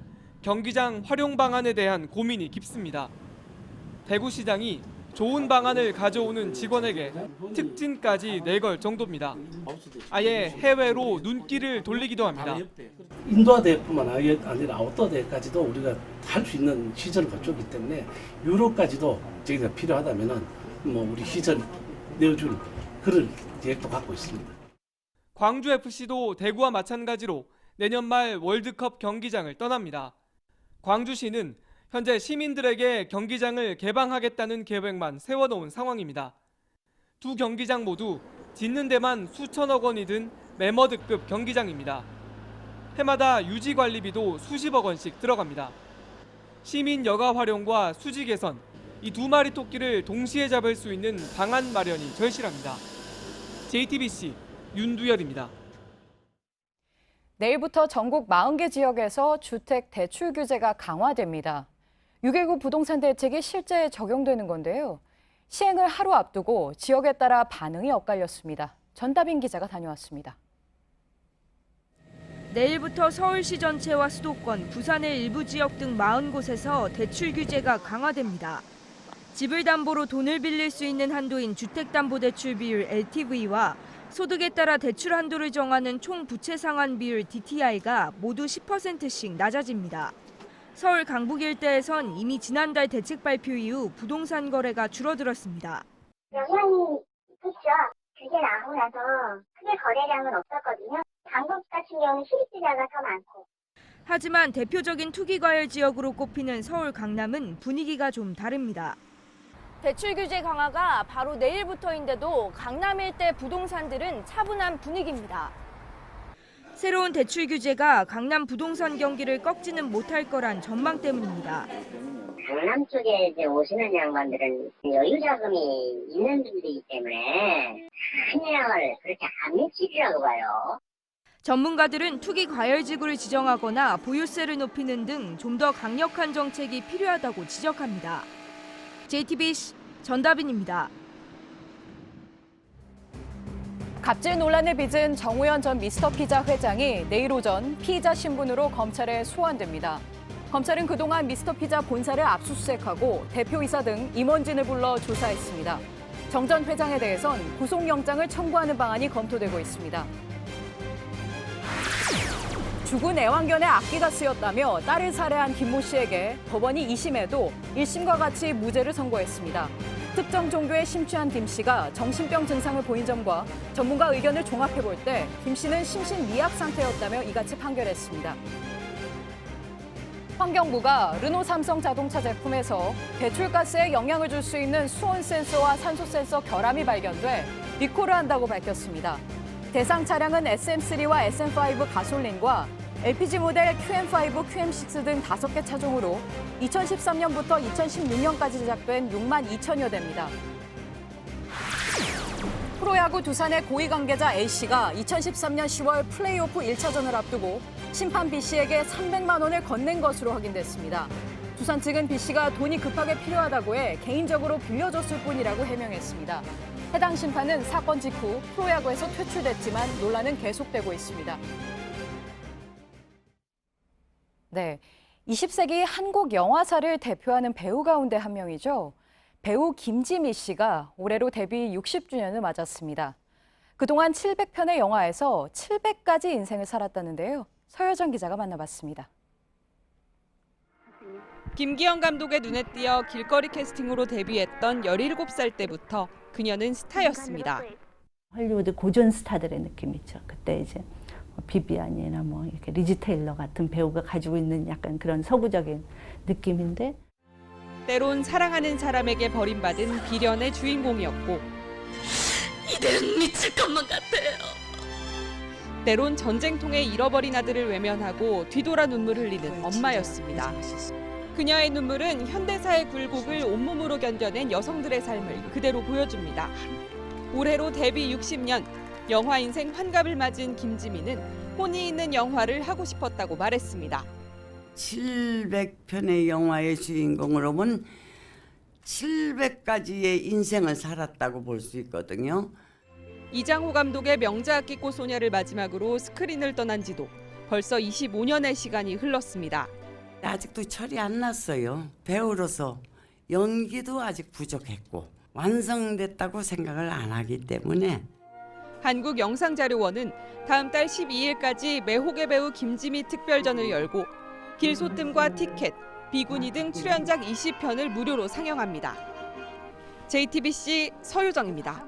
경기장 활용 방안에 대한 고민이 깊습니다. 대구시장이 좋은 방안을 가져오는 직원에게 특진까지 내걸 정도입니다. 아예 해외로 눈길을 돌리기도 합니다. 인도어 대회뿐만 아니라 아웃도어 대회까지도 우리가 할 수 있는 시설을 갖췄기 때문에 유럽까지도 저희가 필요하다면은 우리 시설 내어줄 그런 계획도 갖고 있습니다. 광주FC도 대구와 마찬가지로 내년 말 월드컵 경기장을 떠납니다. 광주시는 현재 시민들에게 경기장을 개방하겠다는 계획만 세워놓은 상황입니다. 두 경기장 모두 짓는 데만 수천억 원이 든 매머드급 경기장입니다. 해마다 유지 관리비도 수십억 원씩 들어갑니다. 시민 여가 활용과 수지 개선, 이 두 마리 토끼를 동시에 잡을 수 있는 방안 마련이 절실합니다. JTBC 윤두열입니다. 내일부터 전국 40개 지역에서 주택 대출 규제가 강화됩니다. 6.19 부동산 대책이 실제 적용되는 건데요. 시행을 하루 앞두고 지역에 따라 반응이 엇갈렸습니다. 전다빈 기자가 다녀왔습니다. 내일부터 서울시 전체와 수도권, 부산의 일부 지역 등 40곳에서 대출 규제가 강화됩니다. 집을 담보로 돈을 빌릴 수 있는 한도인 주택담보대출 비율 LTV와 소득에 따라 대출 한도를 정하는 총 부채 상환 비율 DTI가 모두 10%씩 낮아집니다. 서울 강북 일대에선 이미 지난달 대책 발표 이후 부동산 거래가 줄어들었습니다. 영향이 있겠죠. 규제 나오고 나서 크게 거래량은 없었거든요. 강북 같은 경우는 실입주자가 더 많고. 하지만 대표적인 투기과열 지역으로 꼽히는 서울 강남은 분위기가 좀 다릅니다. 대출 규제 강화가 바로 내일부터인데도 강남 일대 부동산들은 차분한 분위기입니다. 새로운 대출 규제가 강남 부동산 경기를 꺾지는 못할 거란 전망 때문입니다. 강남 쪽에 이제 오시는 양반들은 여유 자금이 있는 분들이기 때문에 한양을 그렇게 안 미치리라고 봐요. 전문가들은 투기 과열지구를 지정하거나 보유세를 높이는 등 좀 더 강력한 정책이 필요하다고 지적합니다. JTBC 전다빈입니다. 갑질 논란을 빚은 정우현 전 미스터피자 회장이 내일 오전 피의자 신분으로 검찰에 소환됩니다. 검찰은 그동안 미스터피자 본사를 압수수색하고 대표이사 등 임원진을 불러 조사했습니다. 정 전 회장에 대해선 구속영장을 청구하는 방안이 검토되고 있습니다. 죽은 애완견의 악기가 쓰였다며 딸을 살해한 김모 씨에게 법원이 2심에도 1심과 같이 무죄를 선고했습니다. 특정 종교에 심취한 김 씨가 정신병 증상을 보인 점과 전문가 의견을 종합해볼 때 김 씨는 심신미약 상태였다며 이같이 판결했습니다. 환경부가 르노 삼성 자동차 제품에서 배출가스에 영향을 줄 수 있는 수온 센서와 산소 센서 결함이 발견돼 리콜을 한다고 밝혔습니다. 대상 차량은 SM3와 SM5 가솔린과 LPG 모델 QM5, QM6 등 5개 차종으로 2013년부터 2016년까지 제작된 6만 2천여 대입니다. 프로야구 두산의 고위 관계자 A씨가 2013년 10월 플레이오프 1차전을 앞두고 심판 B씨에게 300만 원을 건넨 것으로 확인됐습니다. 두산 측은 B씨가 돈이 급하게 필요하다고 해 개인적으로 빌려줬을 뿐이라고 해명했습니다. 해당 심판은 사건 직후 프로야구에서 퇴출됐지만 논란은 계속되고 있습니다. 네, 20세기 한국 영화사를 대표하는 배우 가운데 한 명이죠. 배우 김지미 씨가 올해로 데뷔 60주년을 맞았습니다. 그동안 700편의 영화에서 700가지 인생을 살았다는데요. 서여정 기자가 만나봤습니다. 김기영 감독의 눈에 띄어 길거리 캐스팅으로 데뷔했던 17살 때부터 그녀는 스타였습니다. 헐리우드 고전 스타들의 느낌이죠. 그때 이제 비비안이나 뭐 이렇게 리즈 테일러 같은 배우가 가지고 있는 약간 그런 서구적인 느낌인데, 때론 사랑하는 사람에게 버림받은 비련의 주인공이었고, 이대는 미칠 것만 같아요. 때론 전쟁통에 잃어버린 아들을 외면하고 뒤돌아 눈물 흘리는 엄마였습니다. 그녀의 눈물은 현대사의 굴곡을 온몸으로 견뎌낸 여성들의 삶을 그대로 보여줍니다. 올해로 데뷔 60년, 영화 인생 환갑을 맞은 김지미는 혼이 있는 영화를 하고 싶었다고 말했습니다. 700편의 영화의 주인공으로는 700가지의 인생을 살았다고 볼 수 있거든요. 이장호 감독의 명작 끼꼬 소녀를 마지막으로 스크린을 떠난 지도 벌써 25년의 시간이 흘렀습니다. 아직도 철이 안 났어요. 배우로서 연기도 아직 부족했고 완성됐다고 생각을 안 하기 때문에. 한국영상자료원은 다음 달 12일까지 매혹의 배우 김지미 특별전을 열고 길소뜸과 티켓, 비구니 등 출연작 20편을 무료로 상영합니다. JTBC 서유정입니다.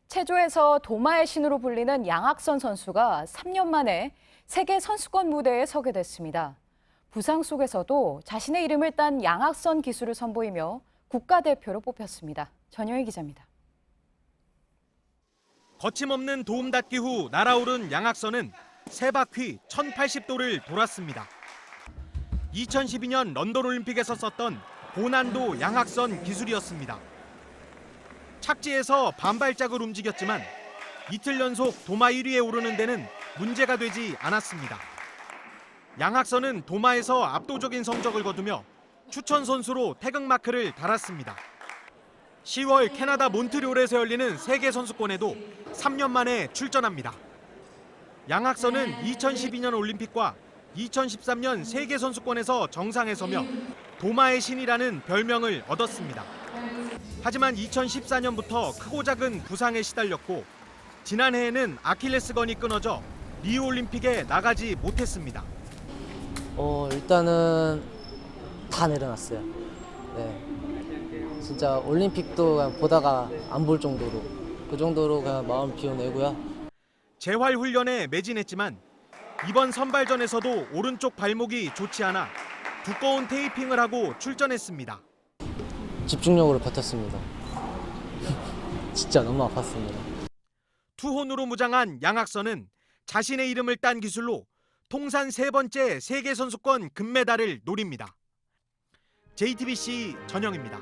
체조에서 도마의 신으로 불리는 양학선 선수가 3년 만에 세계 선수권 무대에 서게 됐습니다. 부상 속에서도 자신의 이름을 딴 양학선 기술을 선보이며 국가대표로 뽑혔습니다. 전효희 기자입니다. 거침없는 도움닫기 후 날아오른 양학선은 세 바퀴 1080도를 돌았습니다. 2012년 런던 올림픽에서 썼던 고난도 양학선 기술이었습니다. 착지에서 반발짝을 움직였지만 이틀 연속 도마 1위에 오르는 데는 문제가 되지 않았습니다. 양학선은 도마에서 압도적인 성적을 거두며 추천 선수로 태극마크를 달았습니다. 10월 캐나다 몬트리올에서 열리는 세계 선수권에도 3년 만에 출전합니다. 양학선은 2012년 올림픽과 2013년 세계 선수권에서 정상에 서며 도마의 신이라는 별명을 얻었습니다. 하지만 2014년부터 크고 작은 부상에 시달렸고 지난해에는 아킬레스건이 끊어져 리우 올림픽에 나가지 못했습니다. 일단은 다 내려놨어요. 네. 진짜 올림픽도 그냥 보다가 안 볼 정도로 그 정도로 그냥 마음 비워내고요. 재활 훈련에 매진했지만 이번 선발전에서도 오른쪽 발목이 좋지 않아 두꺼운 테이핑을 하고 출전했습니다. 집중력으로 버텼습니다. 진짜 너무 아팠습니다. 투혼으로 무장한 양학선은 자신의 이름을 딴 기술로 통산 3번째 세계선수권 금메달을 노립니다. JTBC 전영입니다.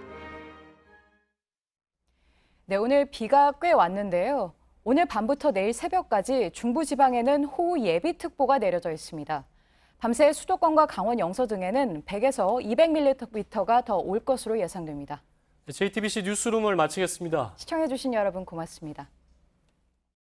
네, 오늘 비가 꽤 왔는데요. 오늘 밤부터 내일 새벽까지 중부지방에는 호우 예비특보가 내려져 있습니다. 밤새 수도권과 강원 영서 등에는 100에서 200mm가 더 올 것으로 예상됩니다. JTBC 뉴스룸을 마치겠습니다. 시청해주신 여러분 고맙습니다.